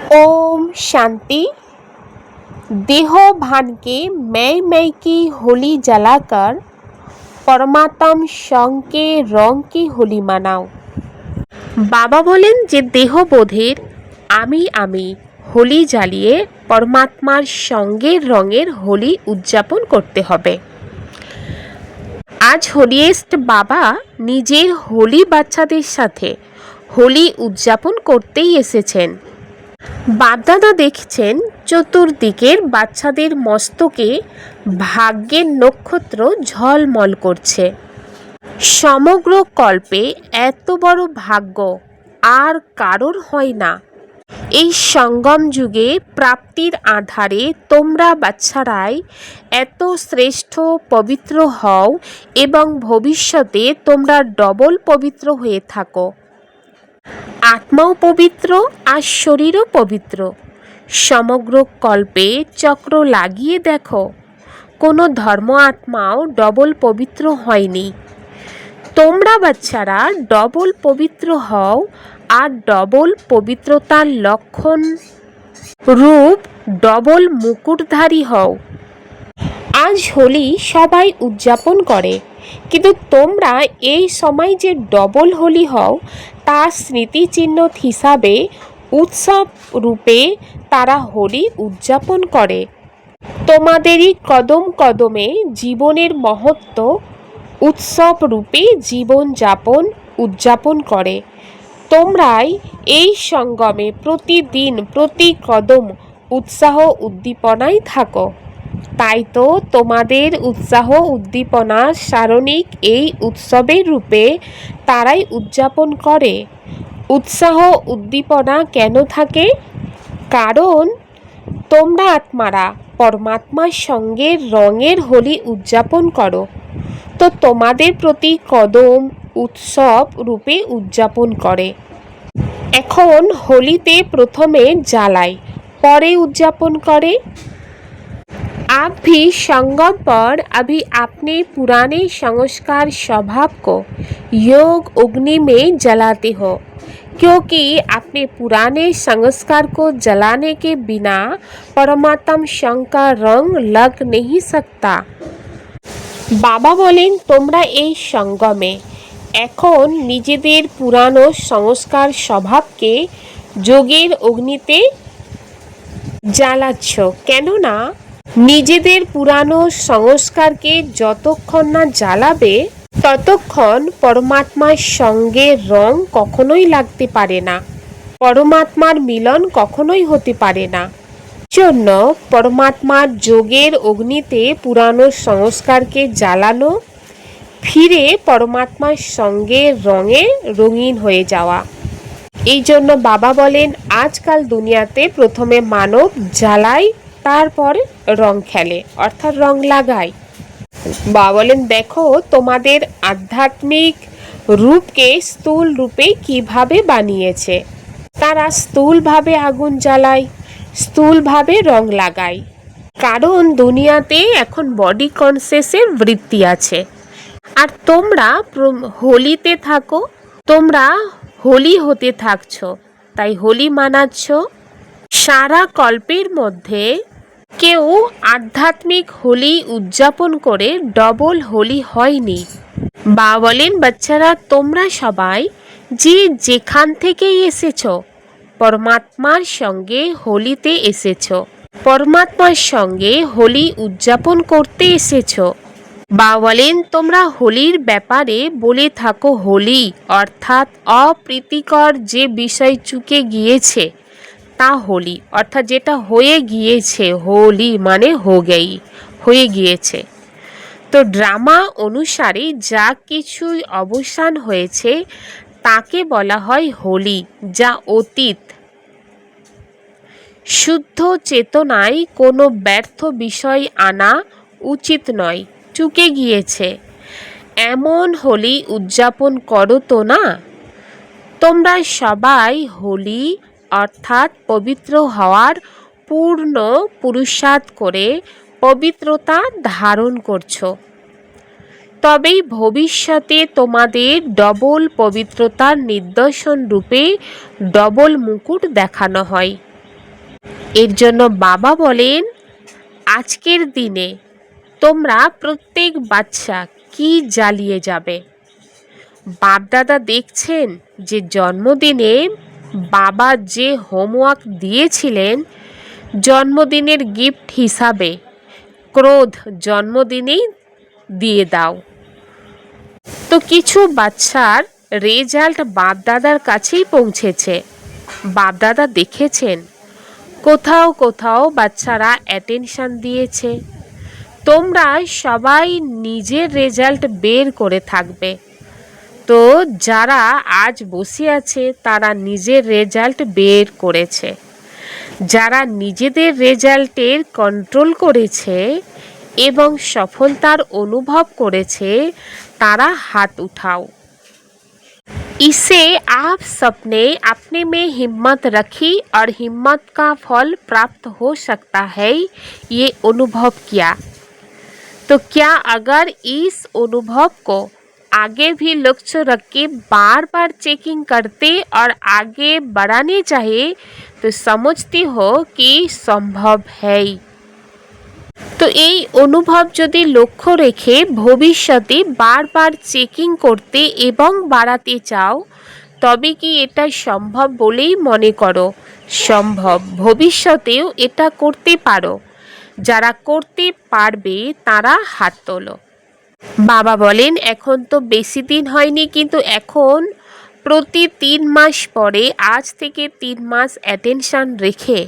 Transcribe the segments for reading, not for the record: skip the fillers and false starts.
ओम शांति। देह भान के मैं की होली जलाकर परमात्म संग के रंग की होली मानाओ। बाबा बोलें जे देहबोधेर आमी आमी होली জ্বালিয়ে परमात्मार संगेर रंगेर होली उद्यापन करते हबे। आज होलिएस्ट बाबा निजेर होली बाच्चादेर साथे होली उद्यापन करतेई एसेछेन। বাপদাদা দেখছেন চতুর্দিকের বাচ্চাদের মস্তকে ভাগ্যের নক্ষত্র ঝলমল করছে। সমগ্র কল্পে এত বড় ভাগ্য আর কারোর হয় না। এই সঙ্গম যুগে প্রাপ্তির আধারে তোমরা বাচ্চারাই এত শ্রেষ্ঠ পবিত্র হও এবং ভবিষ্যতে তোমরা ডবল পবিত্র হয়ে থাকো। आत्माओ पवित्र और शरीरों पवित्र। समग्र कल्पे चक्र लागिए देखो कोनो धर्म आत्माओ डबल पवित्र हयनि। तोमरा बाच्चारा डबल पवित्र हओ और डबल पवित्रतार लक्षण रूप डबल मुकुटधारी हओ। आज होली सबाई उद्यापन करे किन्तु तोमरा এই সময় যে ডবল হোলি হও তার স্মৃতিচিহ্ন হিসাবে উৎসব রূপে তারা হোলি উদযাপন করে। তোমাদেরই কদম কদমে জীবনের মহত্ব উৎসব রূপে জীবন যাপন উদযাপন করে। তোমরাই এই সঙ্গমে প্রতিদিন প্রতি কদম উৎসাহ উদ্দীপনায় থাকো। তাই তো তোমাদের উৎসাহ উদ্দীপনা সারণিক এই উৎসবের রূপে তারাই উদযাপন করে। উৎসাহ উদ্দীপনা কেন থাকে? কারণ তোমরা আত্মারা পরমাত্মার সঙ্গে রঙের হোলি উদযাপন করো, তো তোমাদের প্রতি কদম উৎসব রূপে উদযাপন করে। এখন হোলিতে প্রথমে জ্বালায়, পরে উদযাপন করে। आप भी संगम पर अभी अपने पुराने संस्कार स्वभाव को योग अग्नि में जलाते हो, क्योंकि अपने पुराने संस्कार को जलाने के बिना परमात्म संग का रंग लग नहीं सकता। बाबा बोलें तोमरा এই संगमे এখন নিজেদের পুরানো সংস্কার স্বভাবকে যোগের অগ্নিতে জ্বালাচ্ছ। কেননা নিজেদের পুরানো সংস্কারকে যতক্ষণ না জ্বালাবে ততক্ষণ পরমাত্মার সঙ্গে রং কখনোই লাগতে পারে না, পরমাত্মার মিলন কখনোই হতে পারে না। জন্য পরমাত্মার যোগের অগ্নিতে পুরানো সংস্কারকে জ্বালানো, ফিরে পরমাত্মার সঙ্গে রঙে রঙিন হয়ে যাওয়া। এই জন্য বাবা বলেন আজকাল দুনিয়াতে প্রথমে মানব জ্বালায়, তারপরে রং খেলে অর্থাৎ রং লাগায়। বাবা বলেন দেখো তোমাদের আধ্যাত্মিক রূপকে স্থূল রূপে কিভাবে বানিয়েছে। তারা স্থূলভাবে আগুন জ্বালায়, স্থূলভাবে রং লাগায়। কারণ দুনিয়াতে এখন বডি কনসিয়াসের বৃত্তি আছে। আর তোমরা হোলিতে থাকো, তোমরা হোলি হতে থাকছো, তাই হোলি মানাচ্ছ। সারা কল্পের মধ্যে কেউ আধ্যাত্মিক হোলি উদযাপন করে ডবল হোলি হয়নি। বা বলেন বাচ্চারা তোমরা সবাই যে যেখান থেকেই এসেছো পরমাত্মার সঙ্গে হোলিতে এসেছো, পরমাত্মার সঙ্গে হোলি উদযাপন করতে এসেছো। বা বলেন তোমরা হোলির ব্যাপারে বলে থাকো হোলি অর্থাৎ অপ্রীতিকর যে বিষয় চুকে গিয়েছে তা হোলি, অর্থাৎ যেটা হয়ে গিয়েছে, হোলি মানে হয়ে গিয়েছে। তো ড্রামা অনুসারে যা কিছুই অবসান হয়েছে তাকে বলা হয় হোলি, যা অতীত। শুদ্ধ চেতনায় কোনো ব্যর্থ বিষয় আনা উচিত নয়, চুকে গিয়েছে এমন হোলি উদযাপন করো তো না। তোমরা সবাই হোলি অর্থাৎ পবিত্র হওয়ার পূর্ণ পুরুষার্থ করে পবিত্রতা ধারণ করছো, তবেই ভবিষ্যতে তোমাদের ডবল পবিত্রতার নিদর্শন রূপে ডবল মুকুট দেখানো হয়। এর জন্য বাবা বলেন, আজকের দিনে তোমরা প্রত্যেক বাচ্চা কি জ্বালিয়ে যাবে। বাপদাদা দেখছেন যে জন্মদিনে বাবা যে হোমওয়ার্ক দিয়েছিলেন জন্মদিনের গিফট হিসাবে, ক্রোধ জন্মদিনেই দিয়ে দাও। তো কিছু বাচ্চার রেজাল্ট বাপদাদার কাছেই পৌঁছেছে। বাপদাদা দেখেছেন কোথাও কোথাও বাচ্চারা অ্যাটেনশন দিয়েছে। তোমরা সবাই নিজের রেজাল্ট বের করে থাকবে। তো যারা আজ বসে আছে তারা নিজের রেজাল্ট বের করেছে। যারা নিজেদের রেজাল্টের কন্ট্রোল করেছে এবং সফলতার অনুভব করেছে তারা হাত উঠাও। इसे आप सबने अपने में हिम्मत रखी और हिम्मत का फल प्राप्त हो सकता है, ये अनुभव किया। तो क्या अगर इस अनुभव को आगे भी लक्ष्य रख के बार बार चेकिंग करते और आगे बढ़ाने चाहिए तो समझती हो कि संभव है। তো এই অনুভব যদি লক্ষ্য রেখে ভবিষ্যতে বারবার চেকিং করতে এবং বাড়াতে চাও তবে কি এটা সম্ভব বলেই মনে করো? সম্ভব, ভবিষ্যতেও এটা করতে পারো। যারা করতে পারবে তারা হাত তোলো। বাবা বলেন, এখন তো বেশি দিন হয়নি, কিন্তু এখন প্রতি 3 মাস পরে আজ থেকে 3 মাস অ্যাটেনশন রেখে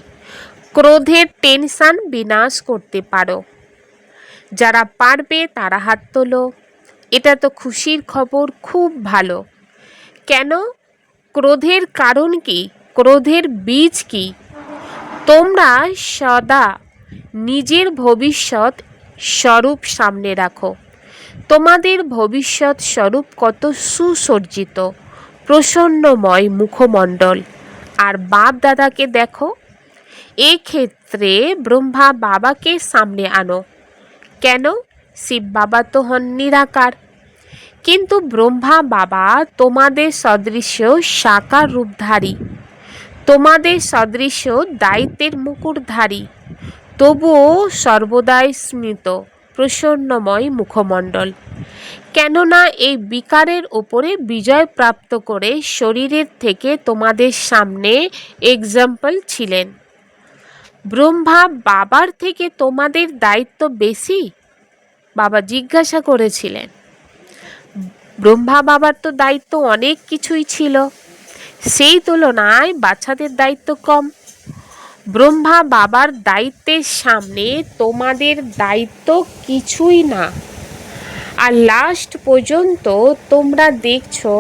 ক্রোধের টেনশন বিনাশ করতে পারো। যারা পারবে তারা হাত তোলো। এটা তো খুশির খবর, খুব ভালো। কেন? ক্রোধের কারণ কি? ক্রোধের বীজ কি? তোমরা সদা নিজের ভবিষ্যৎ স্বরূপ সামনে রাখো। তোমাদের ভবিষ্যৎ স্বরূপ কত সুসজ্জিত, প্রসন্নময় মুখমণ্ডল। আর বাপ দাদাকে দেখো। এক্ষেত্রে ব্রহ্মা বাবাকে সামনে আনো। কেন? শিব বাবা তো হন নিরাকার, কিন্তু ব্রহ্মা বাবা তোমাদের সদৃশ্য সাকার রূপধারী, তোমাদের সদৃশ্য দায়িত্বের মুকুটধারী, তবুও সর্বদাই স্মিত প্রসন্নময় মুখমণ্ডল। কেননা এই বিকারের ওপরে বিজয় প্রাপ্ত করে শরীরের থেকে তোমাদের সামনে এক্সাম্পল ছিলেন। ব্রহ্মা বাবার থেকে তোমাদের দায়িত্ব বেশি? বাবা জিজ্ঞাসা করেছিলেন। ব্রহ্মা বাবার তো দায়িত্ব অনেক কিছুই ছিল, সেই তুলনায় বাচ্চাদের দায়িত্ব কম। ব্রহ্মা বাবার দায়িত্বের সামনে তোমাদের দায়িত্ব কিছুই না। আর লাস্ট পর্যন্ত তোমরা দেখছো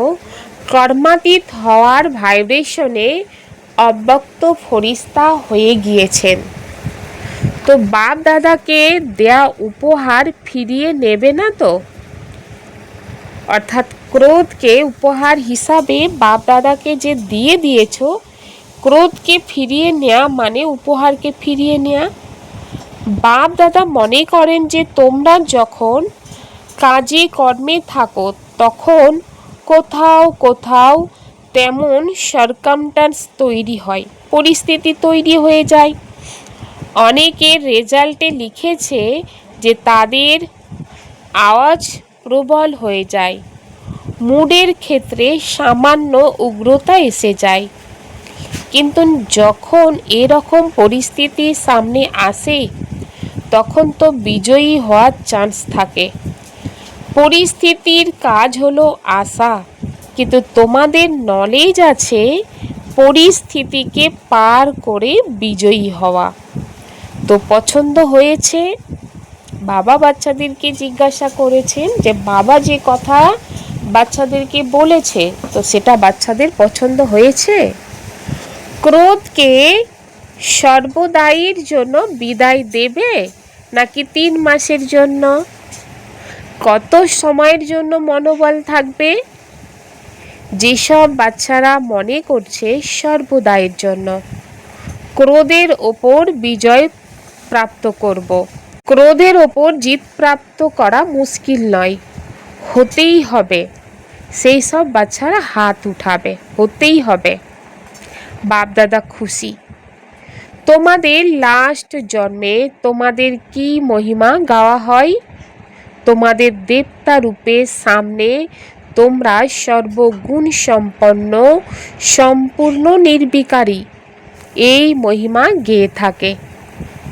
কর্মাতীত হওয়ার ভাইব্রেশনে অব্যক্ত ফরিস্তা হয়ে গিয়েছেন। তো বাপ দাদাকে দেয়া উপহার ফিরিয়ে নেবে না তো? অর্থাৎ ক্রোধকে উপহার হিসাবে বাপ দাদাকে যে দিয়ে দিয়েছো, ক্রোধকে ফিরিয়ে নেওয়া মানে উপহারকে ফিরিয়ে নেওয়া। বাপ দাদা মনে করেন যে তোমরা যখন কাজে কর্মে থাকো তখন কোথাও কোথাও তেমন সার্কামস্ট্যান্স তৈরি হয়, পরিস্থিতি তৈরি হয়ে যায়। অনেকের রেজাল্টে লিখেছে যে তাদের আওয়াজ প্রবল হয়ে যায়, মুডের ক্ষেত্রে সামান্য উগ্রতা এসে যায়। কিন্তু যখন এরকম পরিস্থিতি সামনে আসে তখন তো বিজয়ী হওয়ার চান্স থাকে। পরিস্থিতির কাজ হলো আসা, কিন্তু তোমাদের নলেজ আছে পরিস্থিতিকে পার করে বিজয়ী হওয়া। তো পছন্দ হয়েছে? বাবা বাচ্চাদেরকে জিজ্ঞাসা করেছেন যে বাবা যে কথা বাচ্চাদেরকে বলেছে তো সেটা বাচ্চাদের পছন্দ হয়েছে? ক্রোধকে সর্বদাইয়ের জন্য বিদায় দেবে নাকি 3 মাসের জন্য? কত সময়ের জন্য মনোবল থাকবে? যেসব বাচ্চারা মনে করছে সর্বদাইয়ের জন্য, ক্রোধের ওপর বিজয় প্রাপ্ত করব। ক্রোধের ওপর জিত প্রাপ্ত করা মুশকিল নয়, হতেই হবে। সেই সব বাচ্চারা হাত উঠাবে, হতেই হবে। বাপদাদা খুশি। তোমাদের লাস্ট জন্মে তোমাদের কি মহিমা গাওয়া হয়? তোমাদের দেবতা রূপে সামনে তোমরা সর্বগুণ সম্পন্ন, সম্পূর্ণ নির্বিকারী এই মহিমা গেয়ে থাকে।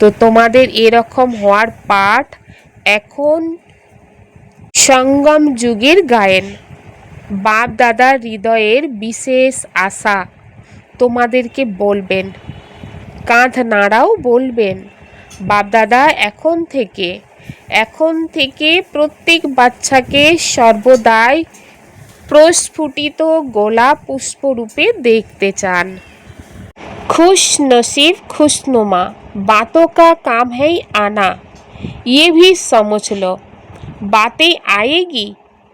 তো তোমাদের এরকম হওয়ার পাঠ এখন সঙ্গম যুগের গায়েন। বাপ দাদার হৃদয়ের বিশেষ আশা তোমাদেরকে বলবেন, কাঁধ নাড়াও বলবেন। বাপদাদা এখন থেকে প্রত্যেক বাচ্চাকে সর্বদাই প্রস্ফুটিত গোলাপ পুষ্পরূপে দেখতে চান। खुश नसीब खुशनुमा, बातों का काम है आना, ये भी समझ लो। बातें आएगी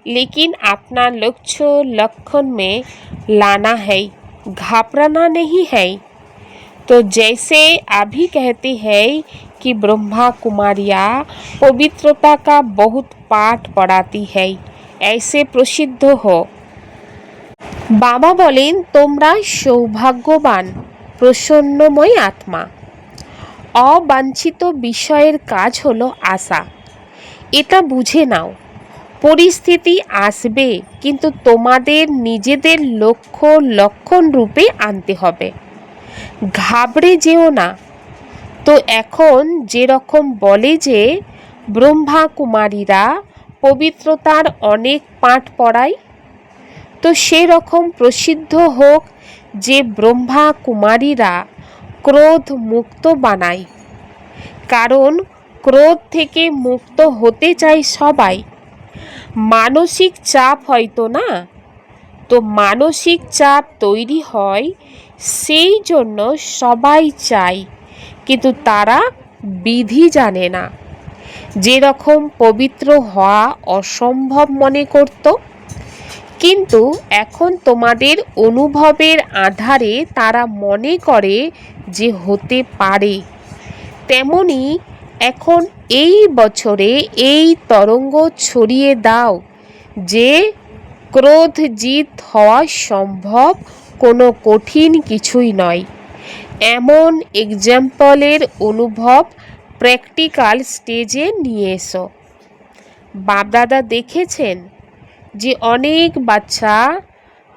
लेकिन अपना लक्ष्य लक्षण में लाना है, घबराना नहीं है। तो जैसे अभी कहते हैं कि ब्रह्मा कुमारियाँ पवित्रता का बहुत पाठ पढ़ाती है, ऐसे प्रसिद्ध हो। बाबा बोलें তোমরা সৌভাগ্যবান প্রসন্নময় আত্মা। অবাঞ্ছিত বিষয়ের কাজ হলো আশা। এটা বুঝে নাও। পরিস্থিতি আসবে, কিন্তু তোমাদের নিজেদের লক্ষ্য লক্ষণ রূপে আনতে হবে। ঘাবড়ে যেও না। তো এখন যেরকম বলে যে ব্রহ্মা কুমারীরা পবিত্রতার অনেক পাঠ পড়ায়, তো সেরকম প্রসিদ্ধ হোক যে ব্রহ্মা কুমারীরা ক্রোধ মুক্ত বানায়। কারণ ক্রোধ থেকে মুক্ত হতে চায় সবাই। মানসিক চাপ হয়তো না, তো মানসিক চাপ তৈরি হয়, সেই জন্য সবাই চায়, কিন্তু তারা বিধি জানে না। যেরকম পবিত্র হওয়া অসম্ভব মনে করত, কিন্তু এখন তোমাদের অনুভবের আধারে তারা মনে করে যে হতে পারে। তেমনি এখন এই বছরে এই তরঙ্গ ছড়িয়ে দাও যে ক্রোধ জিত হওয়া সম্ভব, কোনো কঠিন কিছুই নয়। এমন এক্সাম্পলের অনুভব প্র্যাকটিক্যাল স্টেজে নিয়ে এসো। বাপদাদা দেখেছেন যে অনেক বাচ্চা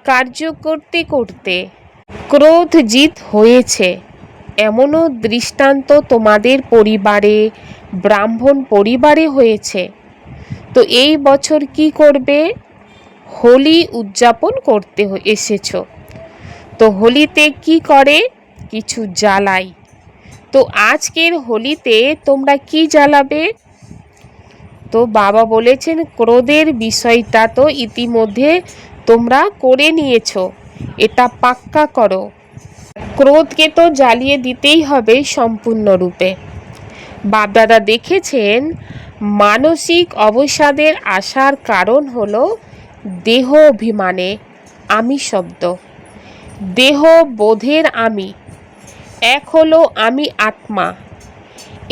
কার্য করতে করতে ক্রোধ জিত হয়েছে। এমনও দৃষ্টান্ত তোমাদের পরিবারে, ব্রাহ্মণ পরিবারে হয়েছে। তো এই বছর কি করবে? হোলি উদযাপন করতে এসেছ। তো হোলিতে কি করে? কিছু জ্বালায়। তো আজকের হোলিতে তোমরা কি জ্বালাবে? তো বাবা বলেছেন ক্রোধের বিষয়টা তো ইতিমধ্যে তোমরা করে নিয়েছো, এটা পাক্কা করো। ক্রোধকে তো জ্বালিয়ে দিতেই হবে সম্পূর্ণরূপে। বাপদাদা দেখেছেন মানসিক অবসাদের আসার কারণ হলো দেহ অভিমানে আমি শব্দ, দেহ বোধের আমি। এক হলো আমি আত্মা,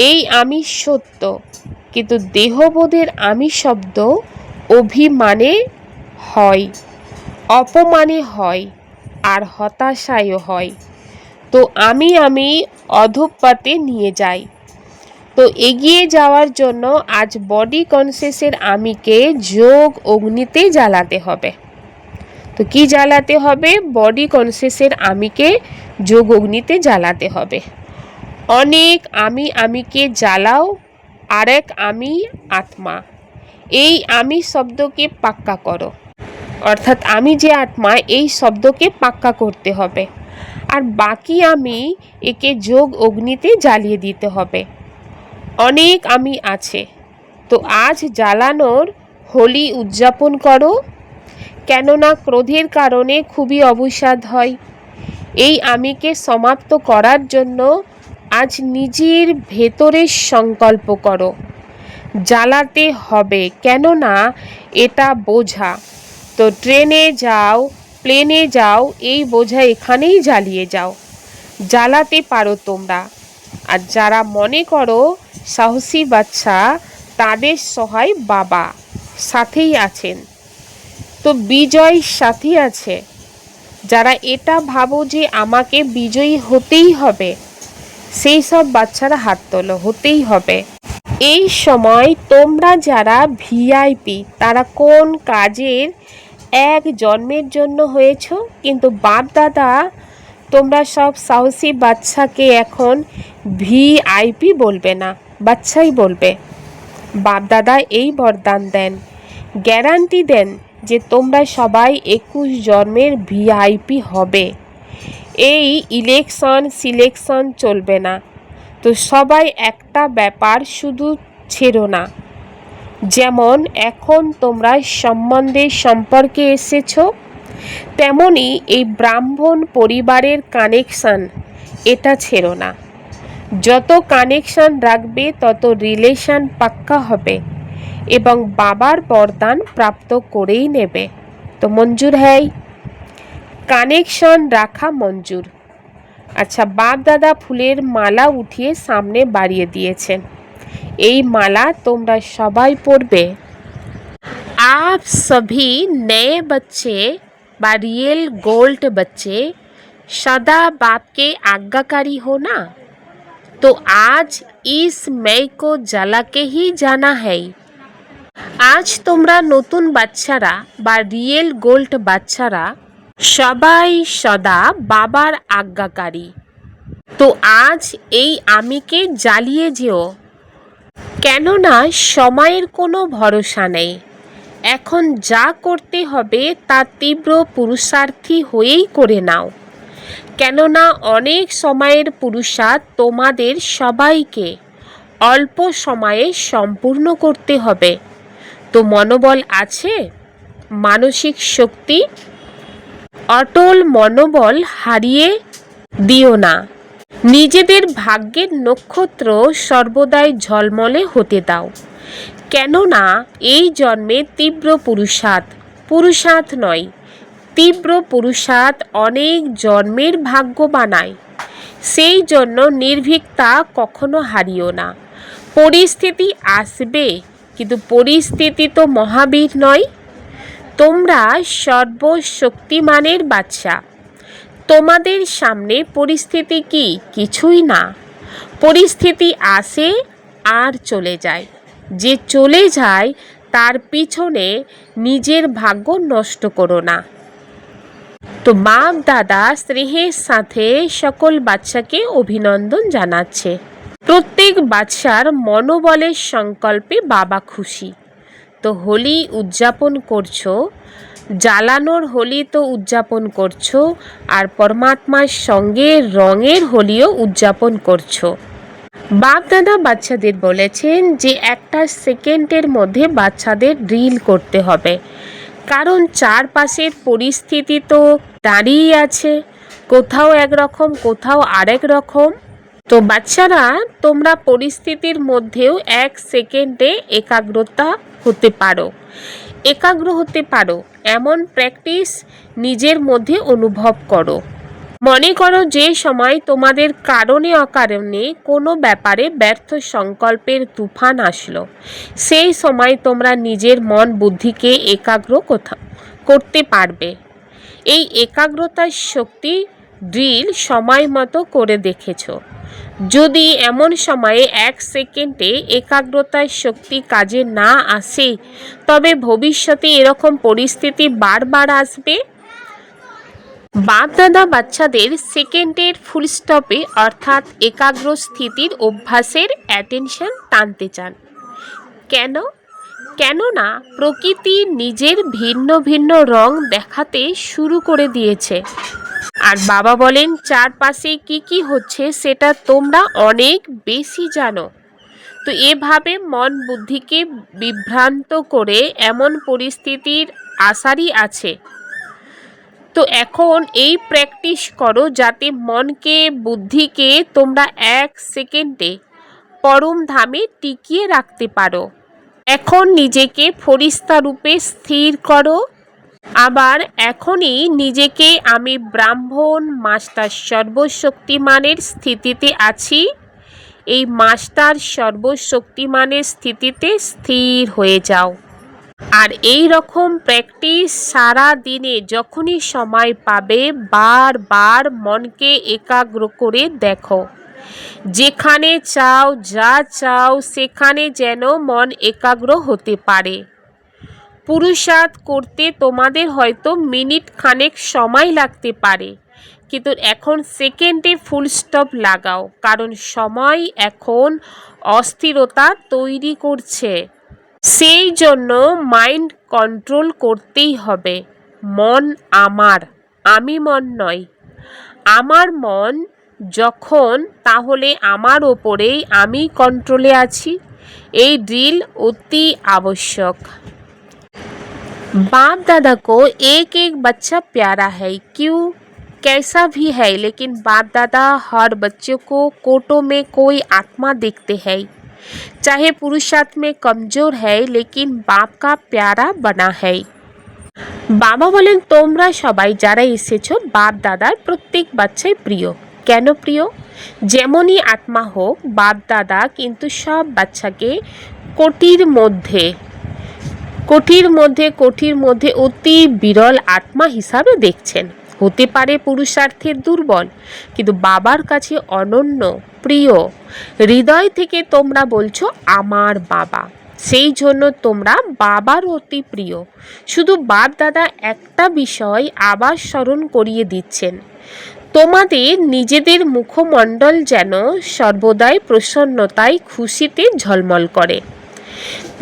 এই আমি সত্য, কিন্তু দেহবোধের আমি শব্দ অভিমানে হয়, অপমানে হয়, আর হতাশায়ও হয়। তো আমি অধঃপাতে নিয়ে যাই। তো এগিয়ে যাওয়ার জন্য আজ বডি কনসিয়াসের আমিকে যোগ অগ্নিতে জ্বালাতে হবে। তো কি জ্বালাতে হবে? বডি কনসিয়াসের আমিকে যোগ অগ্নিতে জ্বালাতে হবে। অনেক আমিকে জ্বালাও, আরেক আমি আত্মা। এই আমি শব্দকে পাক্কা করো, অর্থাৎ আমি যে আত্মা এই শব্দকে পাক্কা করতে হবে। আর বাকি আমি একে যোগ অগ্নিতে জ্বালিয়ে দিতে হবে। অনেক আমি আছে, তো আজ জ্বালানোর হোলি উদযাপন করো। কেননা ক্রোধের কারণে খুবই অবসাদ হয়। এই আমিকে সমাপ্ত করার জন্য আজ নিজের ভেতরের সংকল্প করো, জ্বালাতে হবে। কেননা এটা বোঝা। তো ট্রেনে যাও, প্লেনে যাও, এই বোঝা এখানেই জ্বালিয়ে যাও। জ্বালাতে পারো তোমরা। আর যারা মনে করো সাহসী বাচ্চা, তাদের সহায় বাবা সাথেই আছেন। তো বিজয় সাথী আছে। যারা এটা ভাবো যে আমাকে বিজয়ী হতেই হবে, সেই সব বাচ্চারা হাত তোলো, হতেই হবে। এই সময় তোমরা যারা ভিআইপি, তারা কোন কাজের এক জন্মের জন্য হয়েছ, কিন্তু বাপ দাদা তোমরা সব সাহসী বাচ্চাকে এখন ভিআইপি বলবে না, বাচ্চাই বলবে। বাপ দাদা এই বরদান দেন, গ্যারান্টি দেন যে তোমরা সবাই 21 জন্মের ভিআইপি হবে। এই ইলেকশন সিলেকশন চলবে না। তো সবাই একটা ব্যাপার শুধু ছেড়ো না, যেমন এখন তোমরা সম্পর্কে এসেছো, তেমনি এই ব্রাহ্মণ পরিবারের কানেকশন, এটা ছেড়ো না। যত কানেকশন রাখবে তত রিলেশন পাক্কা হবে এবং বাবার বরদান প্রাপ্ত করেই নেবে। তো মঞ্জুর হ্যায়, কানেকশন রাখা মঞ্জুর। আচ্ছা, বাপ দাদা ফুলের মালা উঠিয়ে সামনে বাড়িয়ে দিয়েছেন। এই মালা তোমরা সবাই পড়বে। आप सभी नए बच्चे বা रियल गोल्ड बच्चे सदा बाप के आज्ञाकारी हो ना, तो आज इस मई को जला के ही जाना है। আজ তোমরা নতুন বাচ্চারা বা রিয়েল গোল্ড বাচ্চারা সবাই সদা বাবার আজ্ঞাকারী। তো আজ এই আমিকে জ্বালিয়ে যেও, কেননা সময়ের কোনো ভরসা নেই। এখন যা করতে হবে তা তীব্র পুরুষার্থী হয়েই করে নাও, কেননা অনেক সময়ের পুরুষার্থ তোমাদের সবাইকে অল্প সময়ে সম্পূর্ণ করতে হবে। তো মনোবল আছে, মানসিক শক্তি, অটল মনোবল হারিয়ে দিও না। নিজেদের ভাগ্যের নক্ষত্র সর্বদাই ঝলমলে হতে দাও, কেননা এই জন্মে তীব্র পুরুষার্থ নয়, তীব্র পুরুষার্থ অনেক জন্মের ভাগ্য বানায়। সেই জন্য নির্ভীকতা কখনো হারিও না। পরিস্থিতি আসবে, কিন্তু পরিস্থিতি তো মহাবীর নয়। তোমরা সর্বশক্তিমানের বাচ্চা, তোমাদের সামনে পরিস্থিতি কি? কিছুই না। পরিস্থিতি আসে আর চলে যায়, যে চলে যায় তার পিছনে নিজের ভাগ্য নষ্ট করো না। তো বাপ দাদা স্নেহের সাথে সকল বাচ্চাকে অভিনন্দন জানাচ্ছে। প্রত্যেক বাচ্চার মনোবলের সংকল্পে বাবা খুশি। তো হোলি উদযাপন করছো, জ্বালানোর হোলি তো উদযাপন করছো, আর পরমাত্মার সঙ্গে রঙের হোলিও উদযাপন করছো। বাপ দাদা বাচ্চাদের বলেছেন যে একটা সেকেন্ডের মধ্যে বাচ্চাদের ড্রিল করতে হবে, কারণ চারপাশের পরিস্থিতি তো দাঁড়িয়ে আছে, কোথাও একরকম কোথাও আরেক রকম। তো বাচ্চারা, তোমরা পরিস্থিতির মধ্যেও এক সেকেন্ডে একাগ্র হতে পারো এমন প্র্যাকটিস নিজের মধ্যে অনুভব করো। মনে করো যে সময় তোমাদের কারণে অকারণে কোনো ব্যাপারে ব্যর্থ সংকল্পের তুফান আসলো, সেই সময় তোমরা নিজের মন বুদ্ধিকে একাগ্র করতে পারবে। এই একাগ্রতার শক্তি ড্রিল সময় মতো করে দেখেছো। যদি এমন সময়ে এক সেকেন্ডে একাগ্রতার শক্তি কাজে না আসে, তবে ভবিষ্যতে এরকম পরিস্থিতি বারবার আসবে। বাপ দাদা বাচ্চাদের সেকেন্ডের ফুল স্টপে অর্থাৎ একাগ্র স্থিতির অভ্যাসের অ্যাটেনশন টানতে চান। কেননা প্রকৃতি নিজের ভিন্ন ভিন্ন রং দেখাতে শুরু করে দিয়েছে, আর বাবা বলেন চারপাশে কি কি হচ্ছে সেটা তোমরা অনেক বেশি জানো। তো এভাবে মন বুদ্ধিকে বিভ্রান্ত করে এমন পরিস্থিতির আশারই আছে। তো এখন এই প্র্যাকটিস করো যাতে মনকে বুদ্ধিকে তোমরা এক সেকেন্ডে পরম ধামে টিকিয়ে রাখতে পারো। এখন নিজেকে ফরিস্তা রূপে স্থির করো। আবার এখনই নিজেকে আমি ব্রাহ্মণ মাস্টার সর্বশক্তিমানের স্থিতিতে আছি, এই মাস্টার সর্বশক্তিমানের স্থিতিতে স্থির হয়ে যাও। আর এই রকম প্র্যাকটিস সারা দিনে যখনই সময় পাবে বারবার মনকে একাগ্র করে দেখো। যেখানে চাও যা চাও সেখানে যেন মন একাগ্র হতে পারে। পুরুষার্থ করতে তোমাদের হয়তো মিনিট খানেক সময় লাগতে পারে, কিন্তু এখন সেকেন্ডে ফুল স্টপ লাগাও, কারণ সময় এখন অস্থিরতা তৈরি করছে। সেই জন্য মাইন্ড কন্ট্রোল করতেই হবে। মন আমার, আমি মন নয়। আমার মন যখন, তাহলে আমার ওপরেই আমি কন্ট্রোলে আছি। এই ড্রিল অতি आवश्यक। बाप दादा को एक एक बच्चा प्यारा है, क्यों कैसा भी है, लेकिन बाप दादा हर बच्चे को कोटों में कोई आत्मा देखते हैं। चाहे पुरुषार्थ में कमजोर है, लेकिन बाप का प्यारा बना है। বাবা বলেন, তোমরা সবাই যারা এসেছো, বাপ দাদার প্রত্যেক বাচ্চাই প্রিয়। কেন প্রিয়? যেমনই আত্মা হোক, বাপ দাদা কিন্তু সব বাচ্চাকে কোটির মধ্যে অতি বিরল আত্মা হিসাবে দেখছেন। হতে পারে পুরুষার্থের দুর্বল, কিন্তু বাবার কাছে অনন্য, প্রিয়। হৃদয় থেকে তোমরা বলছো আমার বাবা, সেই জন্য তোমরা বাবার অতি প্রিয়। শুধু বাপ দাদা একটা বিষয় আবার স্মরণ করিয়ে দিচ্ছেন, তোমাদের নিজেদের মুখমণ্ডল যেন সর্বদাই প্রসন্নতায়, খুশিতে ঝলমল করে।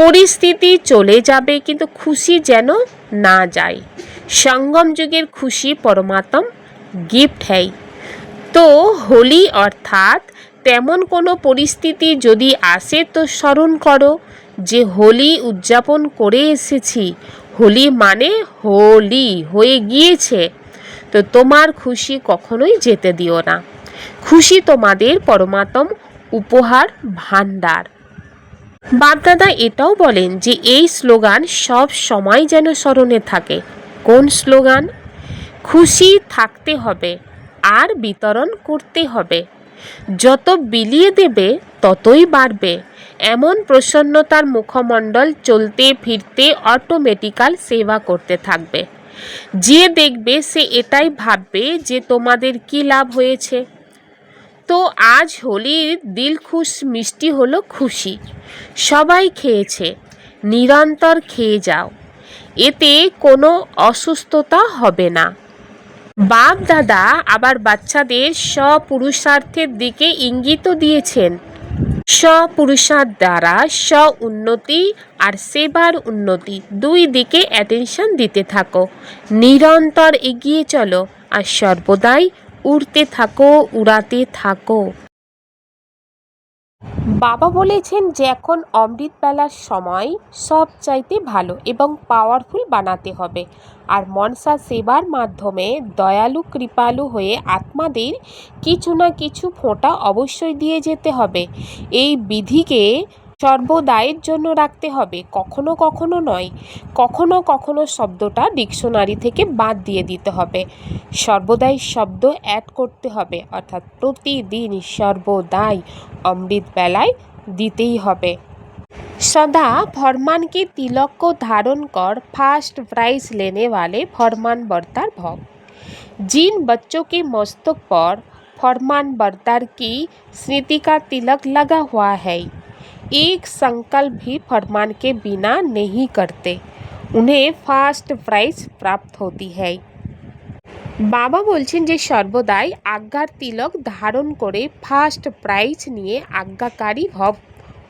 পরিস্থিতি চলে যাবে, কিন্তু খুশি যেন না যায়। সঙ্গম যুগের খুশি পরমাত্ম গিফট হ্যায়। তো হোলি অর্থাৎ তেমন কোনো পরিস্থিতি যদি আসে, তো স্মরণ করো যে হোলি উদযাপন করে এসেছি। হোলি মানে হোলি হয়ে গিয়েছে, তো তোমার খুশি কখনোই যেতে দিও না। খুশি তোমাদের পরমাত্ম উপহার ভান্ডার। বাপদাদা এটাও বলেন যে এই স্লোগান সব সময় যেন স্মরণে থাকে। কোন স্লোগান? খুশি থাকতে হবে আর বিতরণ করতে হবে। যত বিলিয়ে দেবে ততই বাড়বে। এমন প্রসন্নতার মুখমণ্ডল চলতে ফিরতে অটোমেটিক্যাল সেবা করতে থাকবে। যে দেখবে সে এটাই ভাববে যে তোমাদের কি লাভ হয়েছে। তো আজ হোলির দিলখুশ মিষ্টি হলো খুশি। সবাই খেয়েছে, নিরন্তর খেয়ে যাও, এতে কোনো অসুস্থতা হবে না। বাপ দাদা আবার বাচ্চাদের স্বপুরুষার্থের দিকে ইঙ্গিত দিয়েছেন। স্বপুরুষার্থ দ্বারা স্ব উন্নতি আর সেবার উন্নতি, দুই দিকে অ্যাটেনশন দিতে থাকো। নিরন্তর এগিয়ে চলো আর সর্বদাই উড়তে থাকো, উড়াতে থাকো। বাবা বলেছেন যে এখন অমৃতবেলার সময় সব চাইতে ভালো এবং পাওয়ারফুল বানাতে হবে, আর মনসা সেবার মাধ্যমে দয়ালু কৃপালু হয়ে আত্মাদের কিছু না কিছু ফোঁটা অবশ্যই দিয়ে যেতে হবে। এই বিধিকে সর্বদায়ের জন্য রাখতে হবে, কখনো কখনো নয়। কখনো কখনো শব্দটা ডিকশনারি থেকে বাদ দিয়ে দিতে হবে, সর্বদাই শব্দ অ্যাড করতে হবে, অর্থাৎ প্রতিদিন সর্বদাই অমৃত বেলায় দিতেই হবে। सदा फरमान के तिलक को धारण कर फर्स्ट प्राइज लेने वाले फरमान बरतार भव। जिन बच्चों के मस्तक पर फरमान बरतार की स्मृति का तिलक लगा हुआ है, एक संकल्प भी फरमान के बिना नहीं करते, उन्हें फर्स्ट प्राइज प्राप्त होती है। বাবা বলছেন যে সর্বদাই আজ্ঞার তিলক ধারণ করে ফার্স্ট প্রাইজ নিয়ে আজ্ঞাকারী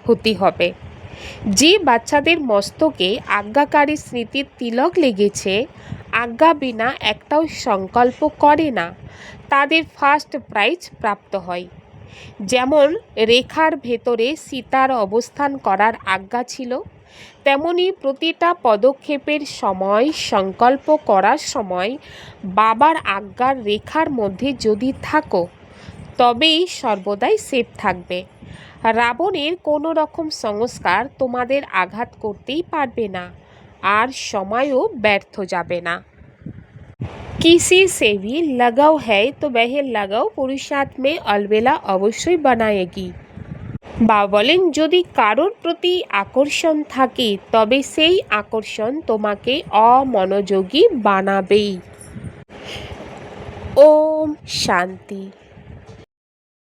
হতে হবে। যে বাচ্চাদের মস্তকে আজ্ঞাকারী স্মৃতির তিলক লেগেছে, আজ্ঞা বিনা একটাও সংকল্প করে না, তাদের ফার্স্ট প্রাইজ প্রাপ্ত হয়। যেমন রেখার ভেতরে সীতার অবস্থান করার আজ্ঞা ছিল, তেমনি প্রতিটা পদক্ষেপের সময়, সংকল্প করার সময় বাবার আজ্ঞার রেখার মধ্যে যদি থাকো, তবেই সর্বদাই সেফ থাকবে। রাবণের কোনো রকম সংস্কার তোমাদের আঘাত করতেই পারবে না, আর সময়ও ব্যর্থ যাবে না। किसी से भी लगाव है तो वह लगाव पुरुषार्थ में अलबेला অবশ্যই বানায়েগি। বাবা বলেন, যদি কারোর প্রতি আকর্ষণ থাকে, তবে সেই আকর্ষণ তোমাকে অমনোযোগী বানাবেই। ওম শান্তি।